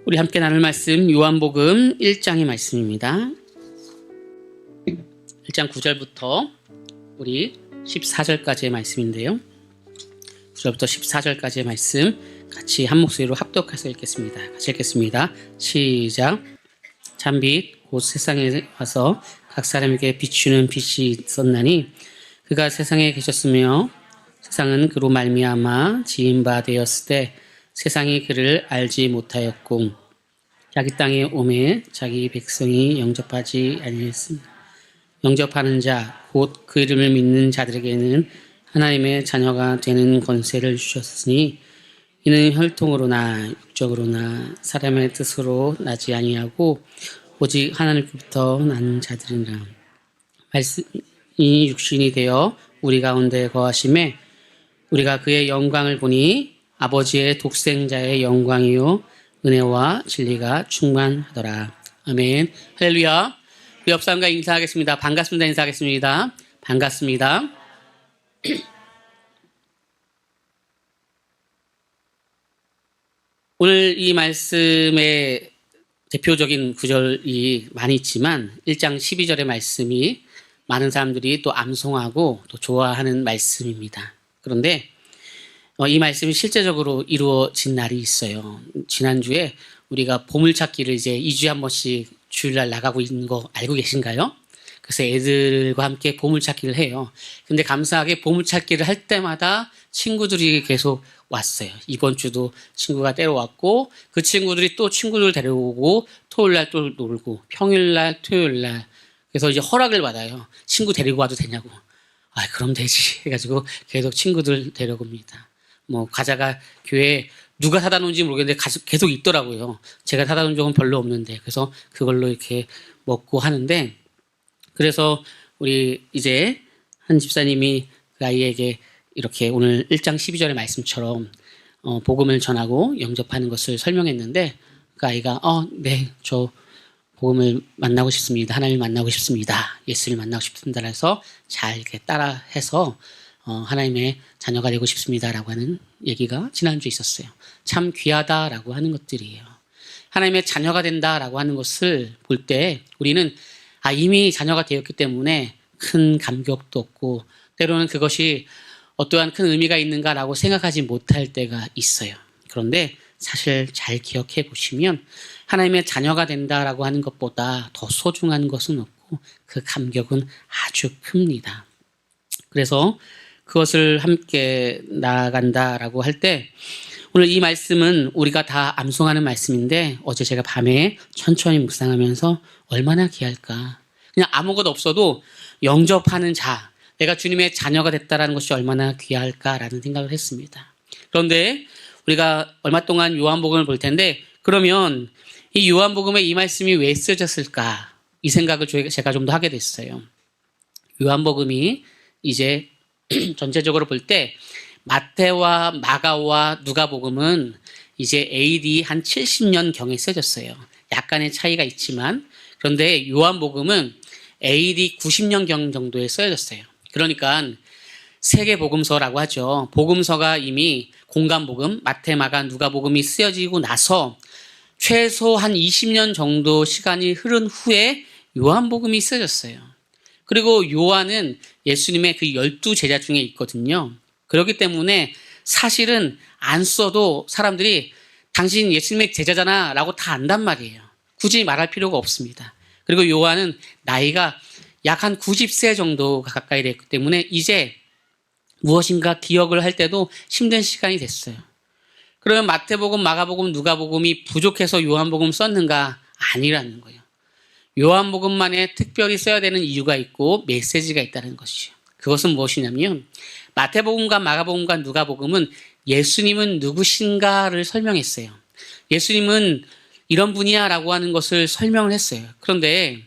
우리 함께 나눌 말씀 요한복음 1장의 말씀입니다. 1장 9절부터 우리 14절까지의 말씀인데요. 9절부터 14절까지의 말씀 같이 한 목소리로 합독해서 읽겠습니다. 같이 읽겠습니다. 시작. 참빛 곧 세상에 와서 각 사람에게 비추는 빛이 있었나니 그가 세상에 계셨으며 세상은 그로 말미암아 지은 바 되었을 때 세상이 그를 알지 못하였고 자기 땅에 오매 자기 백성이 영접하지 아니했습니다. 영접하는 자 곧 그 이름을 믿는 자들에게는 하나님의 자녀가 되는 권세를 주셨으니 이는 혈통으로나 육적으로나 사람의 뜻으로 나지 아니하고 오직 하나님께로부터 난 자들이라. 말씀이 육신이 되어 우리 가운데 거하심에 우리가 그의 영광을 보니 아버지의 독생자의 영광이요 은혜와 진리가 충만하더라. 아멘. 할렐루야. 우리 옆 사람과 인사하겠습니다. 반갑습니다. 인사하겠습니다. 반갑습니다. 오늘 이 말씀의 대표적인 구절이 많이 있지만 1장 12절의 말씀이 많은 사람들이 또 암송하고 또 좋아하는 말씀입니다. 그런데 이 말씀이 실제적으로 이루어진 날이 있어요. 지난주에 우리가 보물찾기를 이제 2주에 한 번씩 주일날 나가고 있는 거 알고 계신가요? 그래서 애들과 함께 보물찾기를 해요. 근데 감사하게 보물찾기를 할 때마다 친구들이 계속 왔어요. 이번 주도 친구가 때려왔고 그 친구들이 또 친구들 데려오고 토요일날 또 놀고 평일날 토요일날 그래서 이제 허락을 받아요. 친구 데리고 와도 되냐고. 아 그럼 되지 해가지고 계속 친구들 데려옵니다. 뭐 과자가 교회에 누가 사다 놓은지 모르겠는데 계속 있더라고요. 제가 사다 놓은 적은 별로 없는데 그래서 그걸로 이렇게 먹고 하는데 그래서 우리 이제 한 집사님이 그 아이에게 이렇게 오늘 1장 12절의 말씀처럼 복음을 전하고 영접하는 것을 설명했는데 그 아이가 네, 저 복음을 만나고 싶습니다. 하나님을 만나고 싶습니다. 예수를 만나고 싶습니다. 해서 잘 이렇게 따라해서 하나님의 자녀가 되고 싶습니다라고 하는 얘기가 지난주에 있었어요. 참 귀하다라고 하는 것들이에요. 하나님의 자녀가 된다라고 하는 것을 볼 때 우리는 이미 자녀가 되었기 때문에 큰 감격도 없고 때로는 그것이 어떠한 큰 의미가 있는가라고 생각하지 못할 때가 있어요. 그런데 사실 잘 기억해 보시면 하나님의 자녀가 된다라고 하는 것보다 더 소중한 것은 없고 그 감격은 아주 큽니다. 그래서 그것을 함께 나아간다라고 할 때 오늘 이 말씀은 우리가 다 암송하는 말씀인데 어제 제가 밤에 천천히 묵상하면서 얼마나 귀할까. 그냥 아무것도 없어도 영접하는 자, 내가 주님의 자녀가 됐다라는 것이 얼마나 귀할까라는 생각을 했습니다. 그런데 우리가 얼마 동안 요한복음을 볼 텐데 그러면 이 요한복음에 이 말씀이 왜 쓰여졌을까? 이 생각을 제가 좀 더 하게 됐어요. 요한복음이 이제 전체적으로 볼 때 마태와 마가와 누가복음은 이제 AD 한 70년경에 쓰여졌어요. 약간의 차이가 있지만 그런데 요한복음은 AD 90년경 정도에 쓰여졌어요. 그러니까 세계 복음서라고 하죠. 복음서가 이미 공간복음, 마태, 마가, 누가복음이 쓰여지고 나서 최소 한 20년 정도 시간이 흐른 후에 요한복음이 쓰여졌어요. 그리고 요한은 예수님의 그 12제자 중에 있거든요. 그렇기 때문에 사실은 안 써도 사람들이 당신 예수님의 제자잖아 라고 다 안단 말이에요. 굳이 말할 필요가 없습니다. 그리고 요한은 나이가 약 한 90세 정도가 가까이 됐기 때문에 이제 무엇인가 기억을 할 때도 힘든 시간이 됐어요. 그러면 마태복음, 마가복음, 누가복음이 부족해서 요한복음 썼는가? 아니라는 거예요. 요한복음만에 특별히 써야 되는 이유가 있고 메시지가 있다는 것이죠. 그것은 무엇이냐면 마태복음과 마가복음과 누가복음은 예수님은 누구신가를 설명했어요. 예수님은 이런 분이야 라고 하는 것을 설명을 했어요. 그런데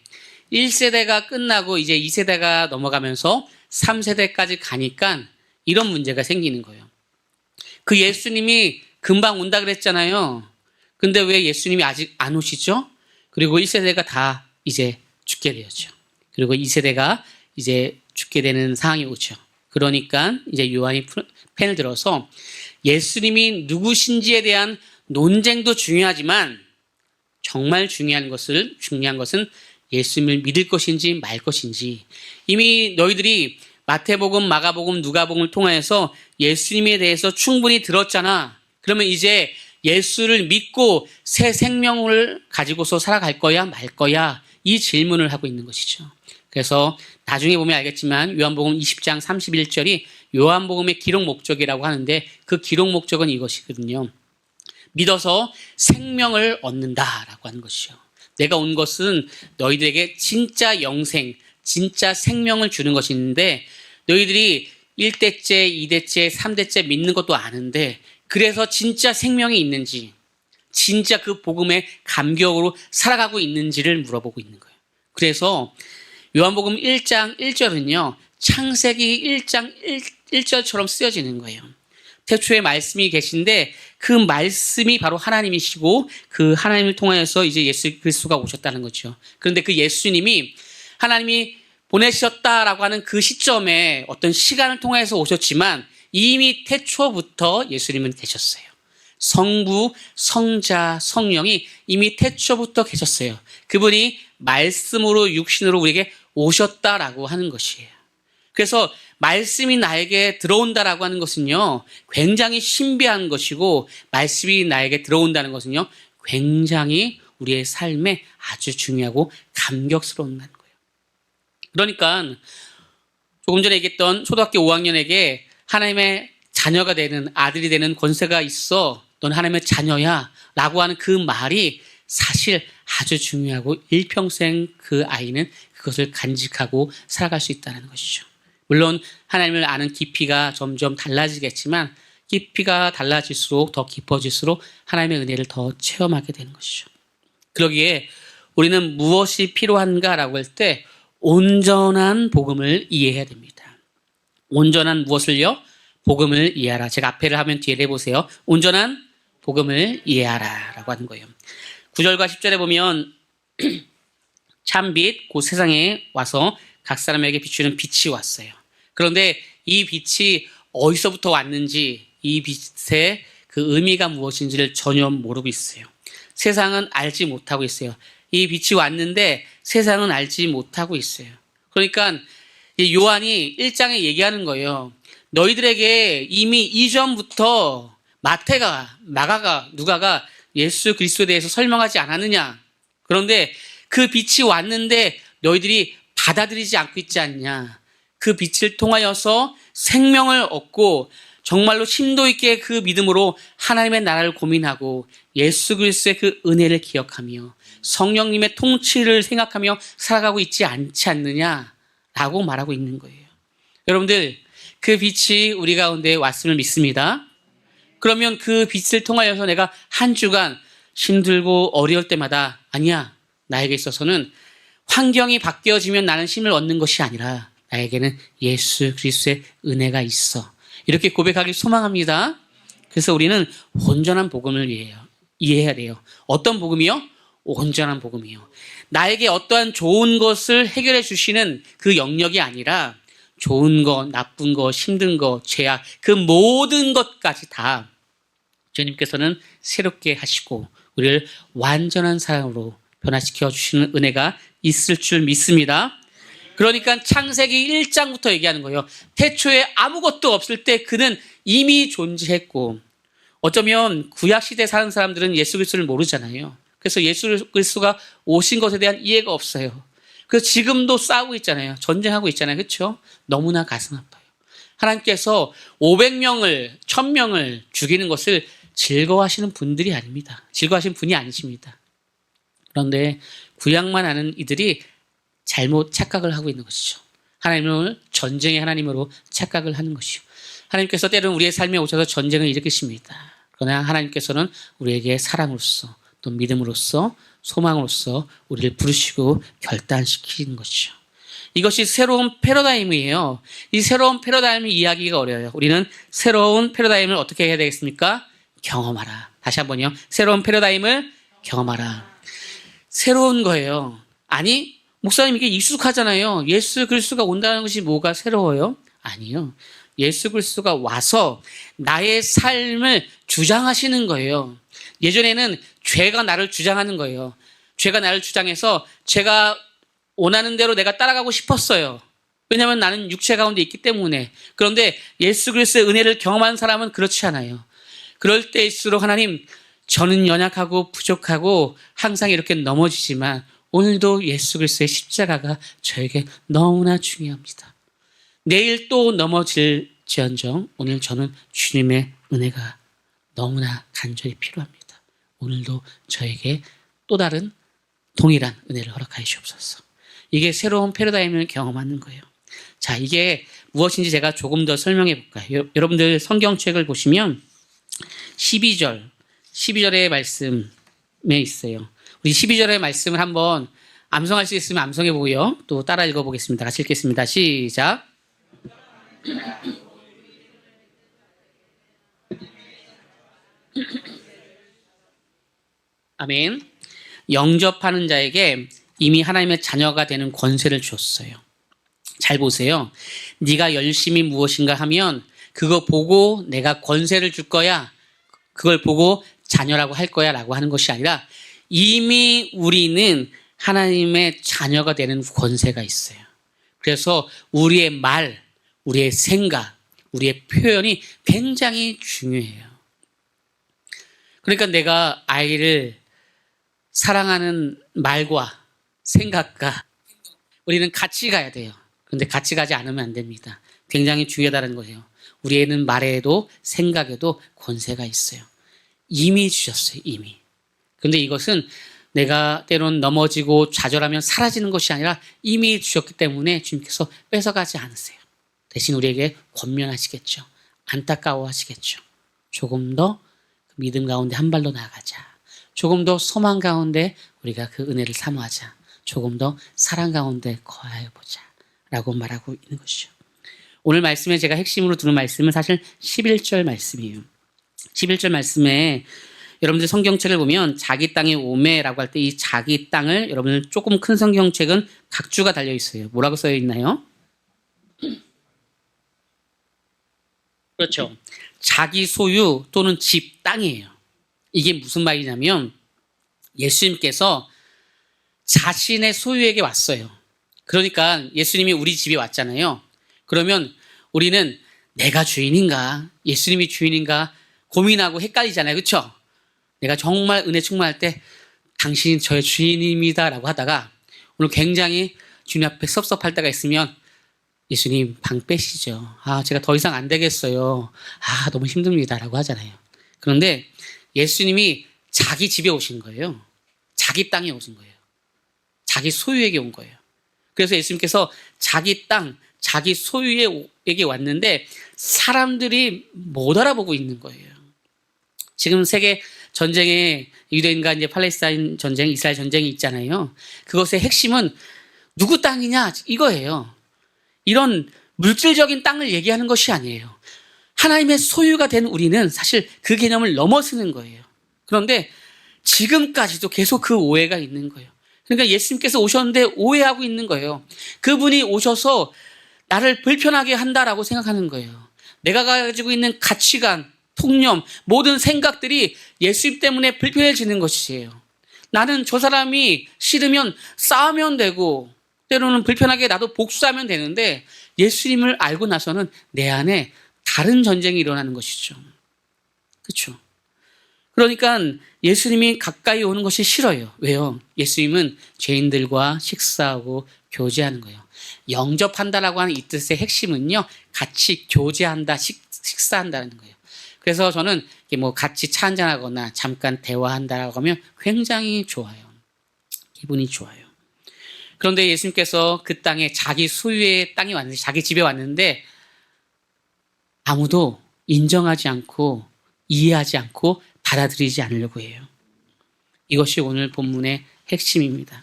1세대가 끝나고 이제 2세대가 넘어가면서 3세대까지 가니까 이런 문제가 생기는 거예요. 그 예수님이 금방 온다 그랬잖아요. 근데 왜 예수님이 아직 안 오시죠? 그리고 1세대가 다 이제 죽게 되었죠. 그리고 2세대가 이제 죽게 되는 상황이 오죠. 그러니까 이제 요한이 펜을 들어서 예수님이 누구신지에 대한 논쟁도 중요하지만 정말 중요한 것은 예수님을 믿을 것인지 말 것인지. 이미 너희들이 마태복음, 마가복음, 누가복음을 통하여서 예수님에 대해서 충분히 들었잖아. 그러면 이제 예수를 믿고 새 생명을 가지고서 살아갈 거야, 말 거야? 이 질문을 하고 있는 것이죠. 그래서 나중에 보면 알겠지만 요한복음 20장 31절이 요한복음의 기록 목적이라고 하는데 그 기록 목적은 이것이거든요. 믿어서 생명을 얻는다라고 하는 것이죠. 내가 온 것은 너희들에게 진짜 영생, 진짜 생명을 주는 것이 있는데 너희들이 1대째, 2대째, 3대째 믿는 것도 아는데 그래서 진짜 생명이 있는지, 진짜 그 복음의 감격으로 살아가고 있는지를 물어보고 있는 거예요. 그래서 요한복음 1장 1절은요. 창세기 1장 1절처럼 쓰여지는 거예요. 태초에 말씀이 계신데 그 말씀이 바로 하나님이시고 그 하나님을 통하여서 이제 예수 그리스도가 오셨다는 거죠. 그런데 그 예수님이 하나님이 보내셨다라고 하는 그 시점에 어떤 시간을 통해서 오셨지만 이미 태초부터 예수님은 계셨어요. 성부, 성자, 성령이 이미 태초부터 계셨어요. 그분이 말씀으로 육신으로 우리에게 오셨다라고 하는 것이에요. 그래서 말씀이 나에게 들어온다라고 하는 것은요, 굉장히 신비한 것이고 말씀이 나에게 들어온다는 것은요, 굉장히 우리의 삶에 아주 중요하고 감격스러운 거예요. 그러니까 조금 전에 얘기했던 초등학교 5학년에게 하나님의 자녀가 되는, 아들이 되는 권세가 있어, 넌 하나님의 자녀야 라고 하는 그 말이 사실 아주 중요하고 일평생 그 아이는 그것을 간직하고 살아갈 수 있다는 것이죠. 물론 하나님을 아는 깊이가 점점 달라지겠지만 깊이가 달라질수록 더 깊어질수록 하나님의 은혜를 더 체험하게 되는 것이죠. 그러기에 우리는 무엇이 필요한가라고 할 때 온전한 복음을 이해해야 됩니다. 온전한 무엇을요? 복음을 이해하라. 제가 앞에를 하면 뒤에를 해보세요. 온전한 복음을 이해하라 라고 하는 거예요. 9절과 10절에 보면 참빛 곧 세상에 와서 각 사람에게 비추는 빛이 왔어요. 그런데 이 빛이 어디서부터 왔는지, 이 빛의 그 의미가 무엇인지를 전혀 모르고 있어요. 세상은 알지 못하고 있어요. 이 빛이 왔는데 세상은 알지 못하고 있어요. 그러니까 요한이 1장에 얘기하는 거예요. 너희들에게 이미 이전부터 마태가, 마가가, 누가가 예수 그리스도에 대해서 설명하지 않았느냐. 그런데 그 빛이 왔는데 너희들이 받아들이지 않고 있지 않냐. 그 빛을 통하여서 생명을 얻고 정말로 심도 있게 그 믿음으로 하나님의 나라를 고민하고 예수 그리스도의 그 은혜를 기억하며 성령님의 통치를 생각하며 살아가고 있지 않지 않느냐라고 말하고 있는 거예요. 여러분들, 그 빛이 우리 가운데 왔음을 믿습니다. 그러면 그 빛을 통하여서 내가 한 주간 힘들고 어려울 때마다 아니야, 나에게 있어서는 환경이 바뀌어지면 나는 힘을 얻는 것이 아니라 나에게는 예수 그리스도의 은혜가 있어. 이렇게 고백하길 소망합니다. 그래서 우리는 온전한 복음을 이해해야 돼요. 어떤 복음이요? 온전한 복음이요. 나에게 어떠한 좋은 것을 해결해 주시는 그 영역이 아니라 좋은 거, 나쁜 거, 힘든 거, 죄악, 그 모든 것까지 다 주님께서는 새롭게 하시고 우리를 완전한 사람으로 변화시켜 주시는 은혜가 있을 줄 믿습니다. 그러니까 창세기 1장부터 얘기하는 거예요. 태초에 아무것도 없을 때 그는 이미 존재했고, 어쩌면 구약시대에 사는 사람들은 예수 그리스도를 모르잖아요. 그래서 예수 그리스도가 오신 것에 대한 이해가 없어요. 그래서 지금도 싸우고 있잖아요. 전쟁하고 있잖아요. 그렇죠? 너무나 가슴 아파요. 하나님께서 500명을, 1000명을 죽이는 것을 즐거워하시는 분들이 아닙니다. 즐거워하시는 분이 아니십니다. 그런데 구약만 아는 이들이 잘못 착각을 하고 있는 것이죠. 하나님을 전쟁의 하나님으로 착각을 하는 것이요. 하나님께서 때로는 우리의 삶에 오셔서 전쟁을 일으키십니다. 그러나 하나님께서는 우리에게 사랑으로서 또 믿음으로써 소망으로서 우리를 부르시고 결단시키는 것이죠. 이것이 새로운 패러다임이에요. 이 새로운 패러다임을 이해하기가 어려워요. 우리는 새로운 패러다임을 어떻게 해야 되겠습니까? 경험하라. 다시 한번요. 새로운 패러다임을 경험하라. 새로운 거예요. 아니, 목사님 이게 익숙하잖아요. 예수 그리스도가 온다는 것이 뭐가 새로워요? 아니요. 예수 그리스도가 와서 나의 삶을 주장하시는 거예요. 예전에는 죄가 나를 주장하는 거예요. 죄가 나를 주장해서 제가 원하는 대로 내가 따라가고 싶었어요. 왜냐하면 나는 육체 가운데 있기 때문에. 그런데 예수 그리스도의 은혜를 경험한 사람은 그렇지 않아요. 그럴 때일수록 하나님, 저는 연약하고 부족하고 항상 이렇게 넘어지지만 오늘도 예수 그리스도의 십자가가 저에게 너무나 중요합니다. 내일 또 넘어질지언정 오늘 저는 주님의 은혜가 너무나 간절히 필요합니다. 오늘도 저에게 또 다른 동일한 은혜를 허락하여 주옵소서. 이게 새로운 패러다임을 경험하는 거예요. 자, 이게 무엇인지 제가 조금 더 설명해 볼까요? 여러분들 성경책을 보시면 12절의 말씀에 있어요. 우리 12절의 말씀을 한번 암송할 수 있으면 암송해 보고요. 또 따라 읽어 보겠습니다. 같이 읽겠습니다. 시작. 아멘. 영접하는 자에게 이미 하나님의 자녀가 되는 권세를 주었어요. 잘 보세요. 네가 열심히 무엇인가 하면 그거 보고 내가 권세를 줄 거야. 그걸 보고 자녀라고 할 거야 라고 하는 것이 아니라 이미 우리는 하나님의 자녀가 되는 권세가 있어요. 그래서 우리의 말, 우리의 생각, 우리의 표현이 굉장히 중요해요. 그러니까 내가 아이를 사랑하는 말과 생각과 우리는 같이 가야 돼요. 그런데 같이 가지 않으면 안 됩니다. 굉장히 중요하다는 거예요. 우리 애는 말에도 생각에도 권세가 있어요. 이미 주셨어요. 이미. 그런데 이것은 내가 때론 넘어지고 좌절하면 사라지는 것이 아니라 이미 주셨기 때문에 주님께서 뺏어가지 않으세요. 대신 우리에게 권면하시겠죠. 안타까워하시겠죠. 조금 더 믿음 가운데 한 발로 나아가자. 조금 더 소망 가운데 우리가 그 은혜를 사모하자. 조금 더 사랑 가운데 거하여 보자. 라고 말하고 있는 것이죠. 오늘 말씀에 제가 핵심으로 두는 말씀은 사실 11절 말씀이에요. 11절 말씀에 여러분들 성경책을 보면 자기 땅에 오매라고 할 때 이 자기 땅을 여러분들 조금 큰 성경책은 각주가 달려 있어요. 뭐라고 써 있나요? 그렇죠. 자기 소유 또는 집 땅이에요. 이게 무슨 말이냐면 예수님께서 자신의 소유에게 왔어요. 그러니까 예수님이 우리 집에 왔잖아요. 그러면 우리는 내가 주인인가 예수님이 주인인가 고민하고 헷갈리잖아요. 그렇죠? 내가 정말 은혜 충만할 때 당신이 저의 주인입니다 라고 하다가 오늘 굉장히 주님 앞에 섭섭할 때가 있으면 예수님 방 빼시죠. 제가 더 이상 안 되겠어요. 너무 힘듭니다 라고 하잖아요. 그런데 예수님이 자기 집에 오신 거예요. 자기 땅에 오신 거예요. 자기 소유에게 온 거예요. 그래서 예수님께서 자기 땅, 자기 소유에게 왔는데 사람들이 못 알아보고 있는 거예요. 지금 세계 전쟁에 유대인과 이제 팔레스타인 전쟁, 이스라엘 전쟁이 있잖아요. 그것의 핵심은 누구 땅이냐 이거예요. 이런 물질적인 땅을 얘기하는 것이 아니에요. 하나님의 소유가 된 우리는 사실 그 개념을 넘어서는 거예요. 그런데 지금까지도 계속 그 오해가 있는 거예요. 그러니까 예수님께서 오셨는데 오해하고 있는 거예요. 그분이 오셔서 나를 불편하게 한다라고 생각하는 거예요. 내가 가지고 있는 가치관, 통념, 모든 생각들이 예수님 때문에 불편해지는 것이에요. 나는 저 사람이 싫으면 싸우면 되고 때로는 불편하게 나도 복수하면 되는데 예수님을 알고 나서는 내 안에 다른 전쟁이 일어나는 것이죠. 그렇죠? 그러니까 예수님이 가까이 오는 것이 싫어요. 왜요? 예수님은 죄인들과 식사하고 교제하는 거예요. 영접한다라고 하는 이 뜻의 핵심은요, 같이 교제한다, 식사한다는 거예요. 그래서 저는 같이 차 한잔하거나 잠깐 대화한다라고 하면 굉장히 좋아요. 기분이 좋아요. 그런데 예수님께서 그 땅에 자기 소유의 땅이 왔는데, 자기 집에 왔는데 아무도 인정하지 않고 이해하지 않고 받아들이지 않으려고 해요. 이것이 오늘 본문의 핵심입니다.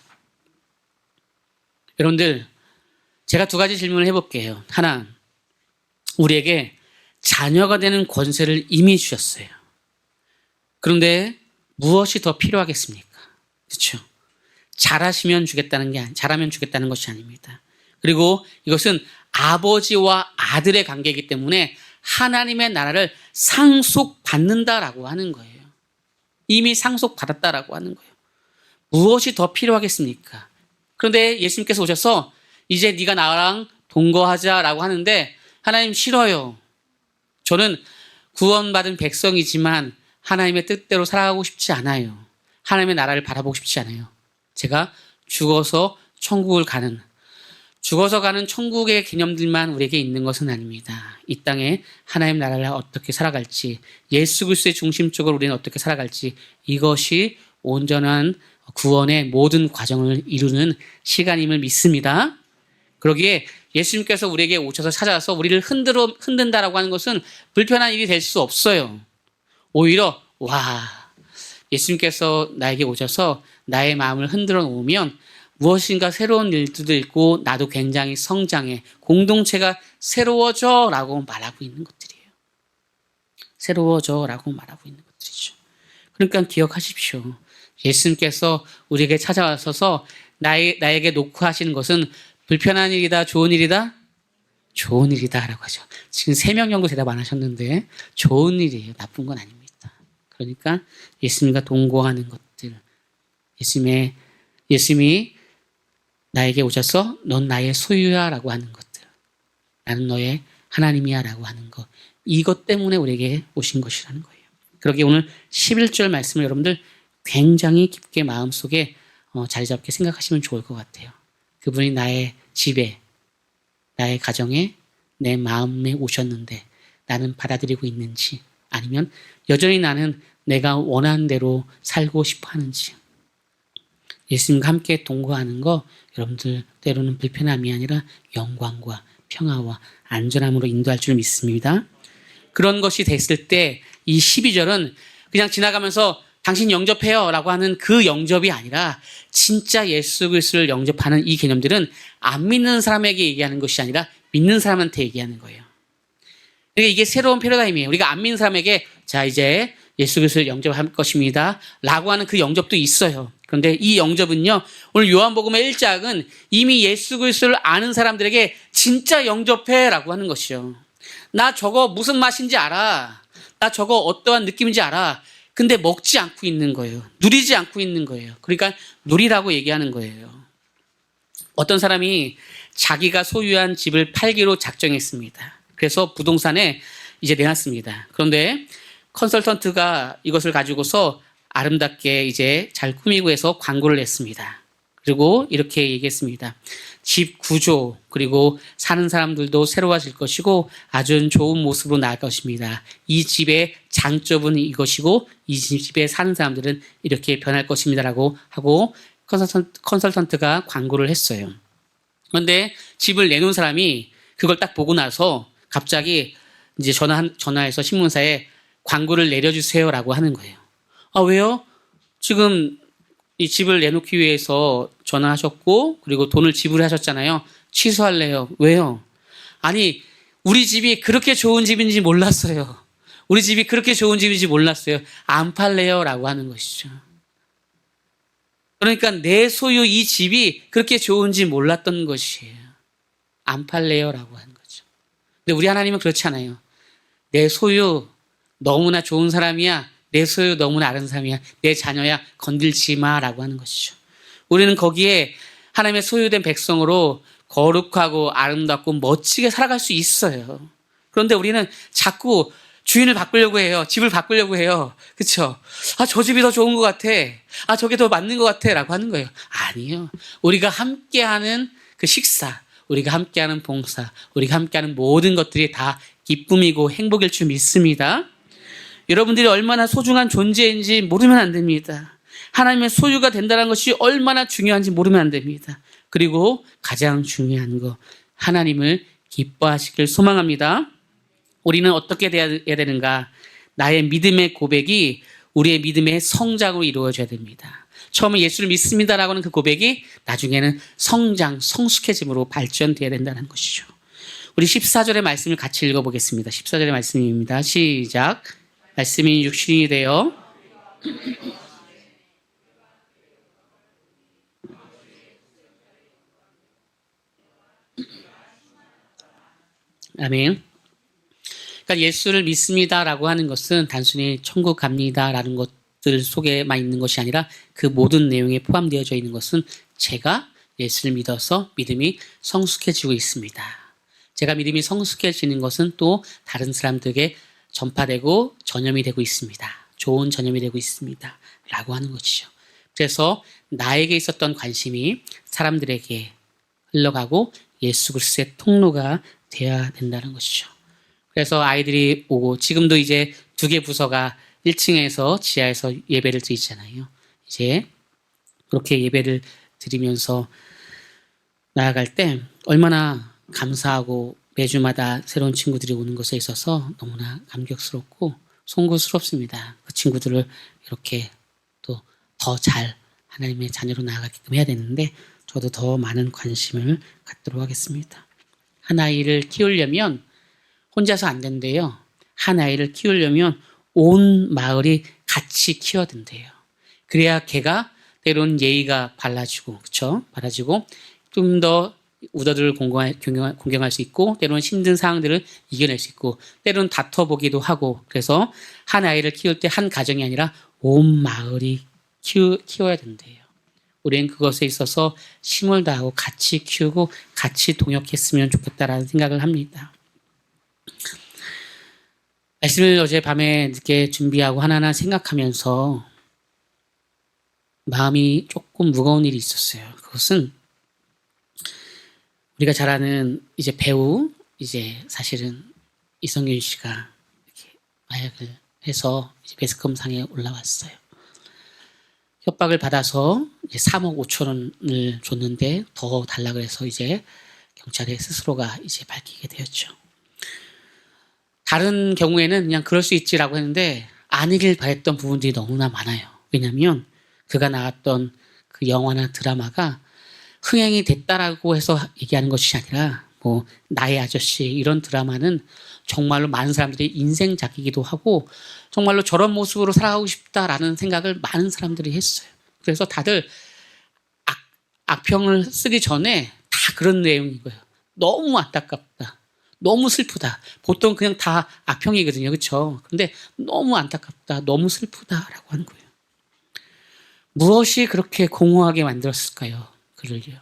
여러분들, 제가 두 가지 질문을 해볼게요. 하나, 우리에게 자녀가 되는 권세를 이미 주셨어요. 그런데 무엇이 더 필요하겠습니까? 그렇죠? 잘하면 주겠다는 것이 아닙니다. 그리고 이것은 아버지와 아들의 관계이기 때문에 하나님의 나라를 상속받는다라고 하는 거예요. 이미 상속받았다라고 하는 거예요. 무엇이 더 필요하겠습니까? 그런데 예수님께서 오셔서 이제 네가 나랑 동거하자라고 하는데 하나님 싫어요. 저는 구원받은 백성이지만 하나님의 뜻대로 살아가고 싶지 않아요. 하나님의 나라를 바라보고 싶지 않아요. 제가 죽어서 가는 천국의 개념들만 우리에게 있는 것은 아닙니다. 이 땅에 하나님 나라를 어떻게 살아갈지, 예수 그리스도의 중심적으로 우리는 어떻게 살아갈지, 이것이 온전한 구원의 모든 과정을 이루는 시간임을 믿습니다. 그러기에 예수님께서 우리에게 오셔서 찾아와서 우리를 흔든다라고 하는 것은 불편한 일이 될 수 없어요. 오히려 예수님께서 나에게 오셔서 나의 마음을 흔들어 놓으면 무엇인가 새로운 일들도 있고 나도 굉장히 성장해, 공동체가 새로워져 라고 말하고 있는 것들이에요. 새로워져 라고 말하고 있는 것들이죠. 그러니까 기억하십시오. 예수님께서 우리에게 찾아와서 나에게 놓고 하시는 것은 불편한 일이다, 좋은 일이다? 좋은 일이다 라고 하죠. 지금 3명 정도 대답 안 하셨는데 좋은 일이에요. 나쁜 건 아닙니다. 그러니까 예수님과 동거하는 것들, 예수님이 나에게 오셔서 넌 나의 소유야 라고 하는 것들, 나는 너의 하나님이야 라고 하는 것, 이것 때문에 우리에게 오신 것이라는 거예요. 그러기에 오늘 11절 말씀을 여러분들 굉장히 깊게 마음속에 자리 잡게 생각하시면 좋을 것 같아요. 그분이 나의 집에, 나의 가정에, 내 마음에 오셨는데 나는 받아들이고 있는지, 아니면 여전히 나는 내가 원하는 대로 살고 싶어 하는지. 예수님과 함께 동거하는 거 여러분들 때로는 불편함이 아니라 영광과 평화와 안전함으로 인도할 줄 믿습니다. 그런 것이 됐을 때 이 12절은 그냥 지나가면서 당신 영접해요 라고 하는 그 영접이 아니라 진짜 예수 그리스도를 영접하는 이 개념들은 안 믿는 사람에게 얘기하는 것이 아니라 믿는 사람한테 얘기하는 거예요. 그러니까 이게 새로운 패러다임이에요. 우리가 안 믿는 사람에게 자 이제 예수 그리스도를 영접할 것입니다 라고 하는 그 영접도 있어요. 그런데 이 영접은요, 오늘 요한복음의 1장은 이미 예수 그리스도를 아는 사람들에게 진짜 영접해 라고 하는 것이요. 나 저거 무슨 맛인지 알아. 나 저거 어떠한 느낌인지 알아. 근데 먹지 않고 있는 거예요. 누리지 않고 있는 거예요. 그러니까 누리라고 얘기하는 거예요. 어떤 사람이 자기가 소유한 집을 팔기로 작정했습니다. 그래서 부동산에 이제 내놨습니다. 그런데 컨설턴트가 이것을 가지고서 아름답게 이제 잘 꾸미고 해서 광고를 냈습니다. 그리고 이렇게 얘기했습니다. 집 구조, 그리고 사는 사람들도 새로워질 것이고 아주 좋은 모습으로 나을 것입니다. 이 집의 장점은 이것이고 이 집에 사는 사람들은 이렇게 변할 것입니다라고 하고 컨설턴트가 광고를 했어요. 그런데 집을 내놓은 사람이 그걸 딱 보고 나서 갑자기 이제 전화해서 신문사에 광고를 내려주세요라고 하는 거예요. 아, 왜요? 지금 이 집을 내놓기 위해서 전화하셨고 그리고 돈을 지불하셨잖아요. 취소할래요. 왜요? 아니, 우리 집이 그렇게 좋은 집인지 몰랐어요. 우리 집이 그렇게 좋은 집인지 몰랐어요. 안 팔래요 라고 하는 것이죠. 그러니까 내 소유 이 집이 그렇게 좋은지 몰랐던 것이에요. 안 팔래요 라고 하는 거죠. 근데 우리 하나님은 그렇지 않아요. 내 소유 너무나 좋은 사람이야. 내 소유 너무나 아는 사람이야. 내 자녀야. 건들지 마라고 하는 것이죠. 우리는 거기에 하나님의 소유된 백성으로 거룩하고 아름답고 멋지게 살아갈 수 있어요. 그런데 우리는 자꾸 주인을 바꾸려고 해요. 집을 바꾸려고 해요. 그렇죠? 아, 저 집이 더 좋은 것 같아. 아, 저게 더 맞는 것 같아 라고 하는 거예요. 아니요. 우리가 함께하는 그 식사, 우리가 함께하는 봉사, 우리가 함께하는 모든 것들이 다 기쁨이고 행복일 줄 믿습니다. 여러분들이 얼마나 소중한 존재인지 모르면 안 됩니다. 하나님의 소유가 된다는 것이 얼마나 중요한지 모르면 안 됩니다. 그리고 가장 중요한 거, 하나님을 기뻐하시길 소망합니다. 우리는 어떻게 돼야 되는가? 나의 믿음의 고백이 우리의 믿음의 성장으로 이루어져야 됩니다. 처음에 예수를 믿습니다라고 하는 그 고백이 나중에는 성장, 성숙해짐으로 발전돼야 된다는 것이죠. 우리 14절의 말씀을 같이 읽어보겠습니다. 14절의 말씀입니다. 시작. 말씀이 육신이 되어 아멘. 그러니까 예수를 믿습니다라고 하는 것은 단순히 천국 갑니다라는 것들 속에만 있는 것이 아니라 그 모든 내용에 포함되어져 있는 것은 제가 예수를 믿어서 믿음이 성숙해지고 있습니다. 제가 믿음이 성숙해지는 것은 또 다른 사람들에게 전파되고 전염이 되고 있습니다. 좋은 전염이 되고 있습니다. 라고 하는 것이죠. 그래서 나에게 있었던 관심이 사람들에게 흘러가고 예수 그리스도의 통로가 되어야 된다는 것이죠. 그래서 아이들이 오고 지금도 이제 2개 부서가 1층에서 지하에서 예배를 드리잖아요. 이제 그렇게 예배를 드리면서 나아갈 때 얼마나 감사하고 매주마다 새로운 친구들이 오는 것에 있어서 너무나 감격스럽고 송구스럽습니다. 그 친구들을 이렇게 또 더 잘 하나님의 자녀로 나아가게끔 해야 되는데 저도 더 많은 관심을 갖도록 하겠습니다. 한 아이를 키우려면 혼자서 안 된대요. 한 아이를 키우려면 온 마을이 같이 키워야 된대요. 그래야 걔가 때로는 예의가 발라지고, 그쵸? 발라지고, 좀 더 우더들을 공경할 수 있고, 때로는 힘든 상황들을 이겨낼 수 있고, 때로는 다퉈보기도 하고, 그래서 한 아이를 키울 때 한 가정이 아니라 온 마을이 키워야 된대요. 우리는 그것에 있어서 힘을 다하고 같이 키우고 같이 동역했으면 좋겠다라는 생각을 합니다. 말씀을 어젯밤에 늦게 준비하고 하나하나 생각하면서 마음이 조금 무거운 일이 있었어요. 그것은 우리가 잘 아는 이제 배우, 이제 사실은 이성균 씨가 이렇게 마약을 해서 이제 매스컴상에 올라왔어요. 협박을 받아서 이제 3억 5천 원을 줬는데 더 달라 그래서 이제 경찰에 스스로가 이제 밝히게 되었죠. 다른 경우에는 그냥 그럴 수 있지라고 했는데 아니길 바랬던 부분들이 너무나 많아요. 왜냐하면 그가 나왔던 그 영화나 드라마가 흥행이 됐다라고 해서 얘기하는 것이 아니라 뭐 나의 아저씨 이런 드라마는 정말로 많은 사람들이 인생작이기도 하고 정말로 저런 모습으로 살아가고 싶다라는 생각을 많은 사람들이 했어요. 그래서 다들 악평을 쓰기 전에 다 그런 내용인 거예요. 너무 안타깝다. 너무 슬프다. 보통 그냥 다 악평이거든요. 그렇죠? 그런데 너무 안타깝다. 너무 슬프다라고 하는 거예요. 무엇이 그렇게 공허하게 만들었을까요? 그를요.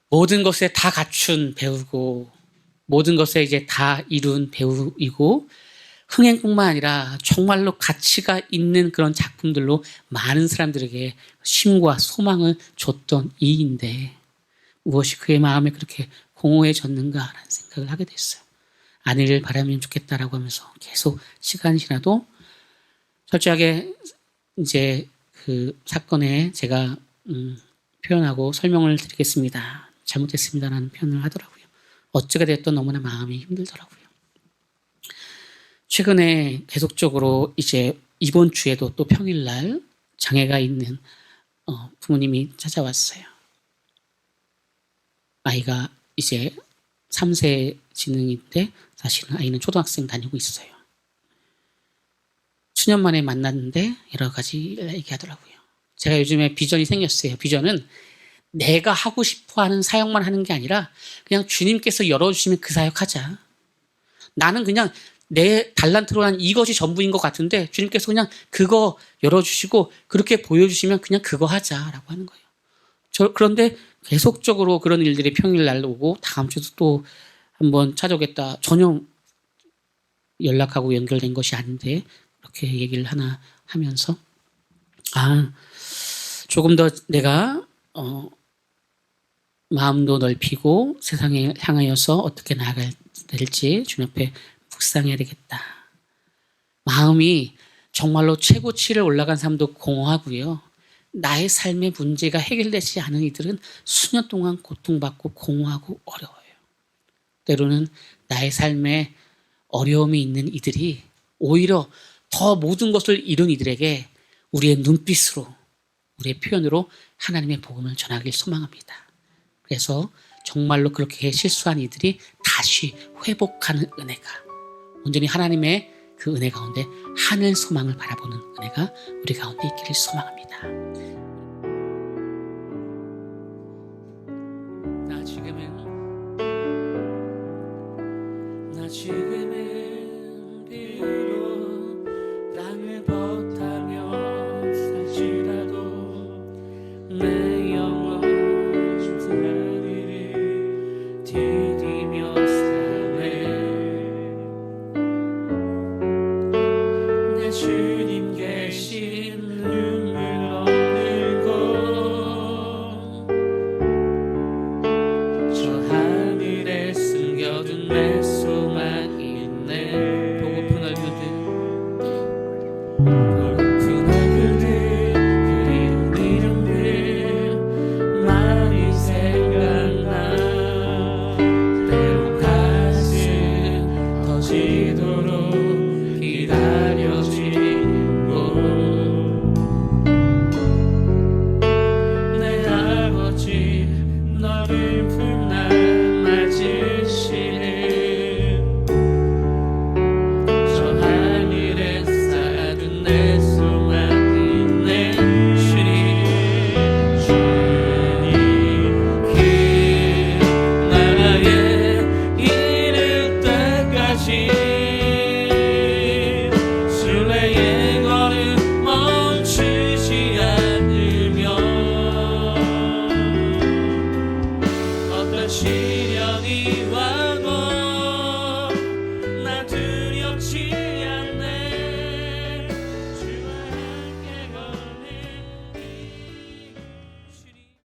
모든 것에 다 갖춘 배우고 모든 것에 이제 다 이룬 배우이고 흥행뿐만 아니라 정말로 가치가 있는 그런 작품들로 많은 사람들에게 힘과 소망을 줬던 이인데 무엇이 그의 마음에 그렇게 공허해졌는가라는 생각을 하게 됐어요. 아니를 바라면 좋겠다라고 하면서 계속 시간이 지나도 철저하게 이제 그 사건에 제가 표현하고 설명을 드리겠습니다. 잘못했습니다라는 표현을 하더라고요. 어찌가 됐든 너무나 마음이 힘들더라고요. 최근에 계속적으로 이제 이번 주에도 또 평일날 장애가 있는 부모님이 찾아왔어요. 아이가 이제 3세 지능인데 사실은 아이는 초등학생 다니고 있어요. 수년 만에 만났는데 여러 가지 얘기하더라고요. 제가 요즘에 비전이 생겼어요. 비전은 내가 하고 싶어하는 사역만 하는 게 아니라 그냥 주님께서 열어주시면 그 사역하자. 나는 그냥 내 달란트로 한 이것이 전부인 것 같은데 주님께서 그냥 그거 열어주시고 그렇게 보여주시면 그냥 그거 하자라고 하는 거예요. 그런데 계속적으로 그런 일들이 평일날 오고 다음 주도 또 한번 찾아오겠다. 전혀 연락하고 연결된 것이 아닌데 그렇게 얘기를 하나 하면서 조금 더 내가 마음도 넓히고 세상에 향하여서 어떻게 나아가야 될지 주님 앞에 묵상해야 되겠다. 마음이 정말로 최고치를 올라간 사람도 공허하고요. 나의 삶의 문제가 해결되지 않은 이들은 수년 동안 고통받고 공허하고 어려워요. 때로는 나의 삶에 어려움이 있는 이들이 오히려 더 모든 것을 이룬 이들에게 우리의 눈빛으로 우리의 표현으로 하나님의 복음을 전하길 소망합니다. 그래서 정말로 그렇게 실수한 이들이 다시 회복하는 은혜가 온전히 하나님의 그 은혜 가운데 하늘 소망을 바라보는 은혜가 우리 가운데 있기를 소망합니다.